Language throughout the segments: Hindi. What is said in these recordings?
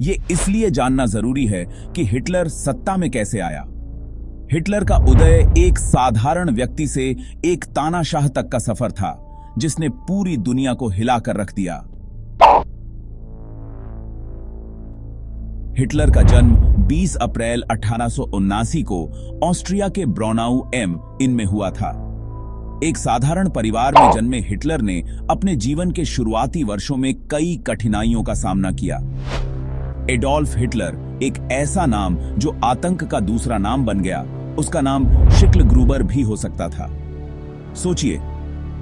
ये इसलिए जानना जरूरी है कि हिटलर सत्ता में कैसे आया। हिटलर का उदय एक साधारण व्यक्ति से एक तानाशाह तक का सफर था, जिसने पूरी दुनिया को हिलाकर रख दिया। हिटलर का जन्म 20 अप्रैल 1879 को ऑस्ट्रिया के ब्रॉनाउ एम इन में हुआ था। एक साधारण परिवार में जन्मे हिटलर ने अपने जीवन के शुरुआती वर्षों में कई कठिनाइयों का सामना किया। एडोल्फ हिटलर एक ऐसा नाम जो आतंक का दूसरा नाम बन गया। उसका नाम शिक्ल ग्रूबर भी हो सकता था। सोचिए,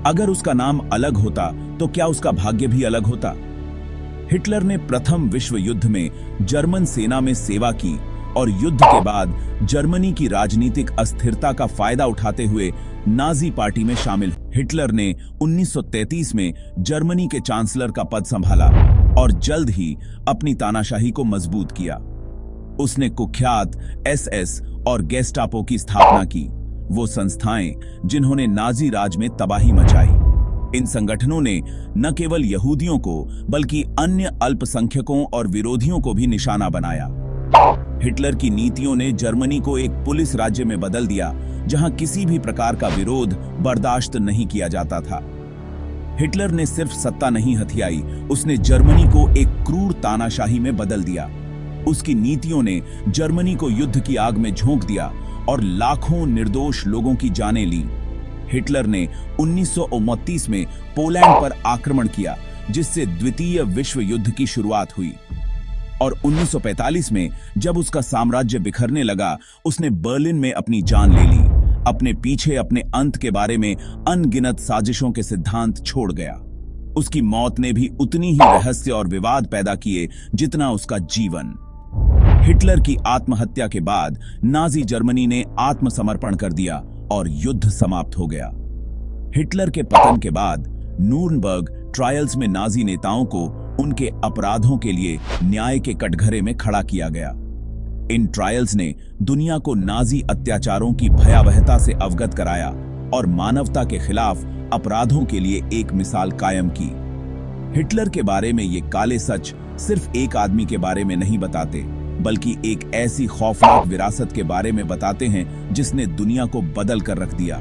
अगर उसका नाम अलग होता तो क्या उसका भाग्य भी अलग होता। हिटलर ने प्रथम विश्व युद्ध में जर्मन सेना में सेवा की और युद्ध के बाद जर्मनी की राजनीतिक अस्थिरता का फायदा उठाते हुए नाजी पार्टी में शामिल। हिटलर ने 1933 में जर्मनी के चांसलर का पद संभाला और जल्द ही अपनी तानाशाही को मजबूत किया। उसने कुख्यात एसएस और गेस्टापो की स्थापना की, वो संस्थाएं जिन्होंने नाजी राज में तबाही मचाई। इन संगठनों ने न केवल यहूदियों को बल्कि अन्य अल्पसंख्यकों और विरोधियों को भी निशाना बनाया। हिटलर की नीतियों ने जर्मनी को एक पुलिस राज्य में बदल दिया, जहां किसी भी प्रकार का विरोध बर्दाश्त नहीं किया जाता था। हिटलर ने सिर्फ सत्ता नहीं हथियाई, उसने जर्मनी को एक क्रूर तानाशाही में बदल दिया। उसकी नीतियों ने जर्मनी को युद्ध की आग में झोंक दिया और लाखों निर्दोष लोगों की जानें ली। हिटलर ने 1929 में पोलैंड पर आक्रमण किया, जिससे द्वितीय विश्व युद्ध की शुरुआत हुई। और 1945 में जब उसका साम्राज्य बिखरने लगा, उसने बर्लिन में अपनी जान ले ली। अपने पीछे अपने अंत के बारे में अनगिनत साजिशों के सिद्धांत छोड़ गया। उसकी मौत ने भी उतनी ही रहस्य और विवाद पैदा किए जितना उसका जीवन। हिटलर की आत्महत्या के बाद नाजी जर्मनी ने आत्मसमर्पण कर दिया और युद्ध समाप्त हो गया। हिटलर के पतन के बाद नूरनबर्ग ट्रायल्स में नाजी नेताओं को उनके अपराधों के लिए न्याय के कटघरे में खड़ा किया गया। इन ट्रायल्स ने दुनिया को नाजी अत्याचारों की भयावहता से अवगत कराया और मानवता के खिलाफ अपराधों के लिए एक मिसाल कायम की। हिटलर के बारे में ये काले सच सिर्फ एक आदमी के बारे में नहीं बताते, बल्कि एक ऐसी खौफनाक विरासत के बारे में बताते हैं जिसने दुनिया को बदल कर रख दिया।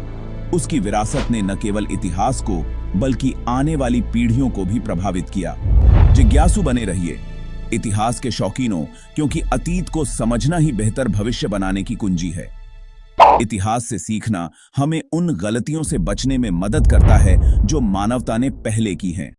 उसकी विरासत ने न केवल इतिहास को बल्कि आने वाली पीढ़ियों को भी प्रभावित किया। जिज्ञासु बने रहिए इतिहास के शौकीनों, क्योंकि अतीत को समझना ही बेहतर भविष्य बनाने की कुंजी है। इतिहास से सीखना हमें उन गलतियों से बचने में मदद करता है जो मानवता ने पहले की हैं।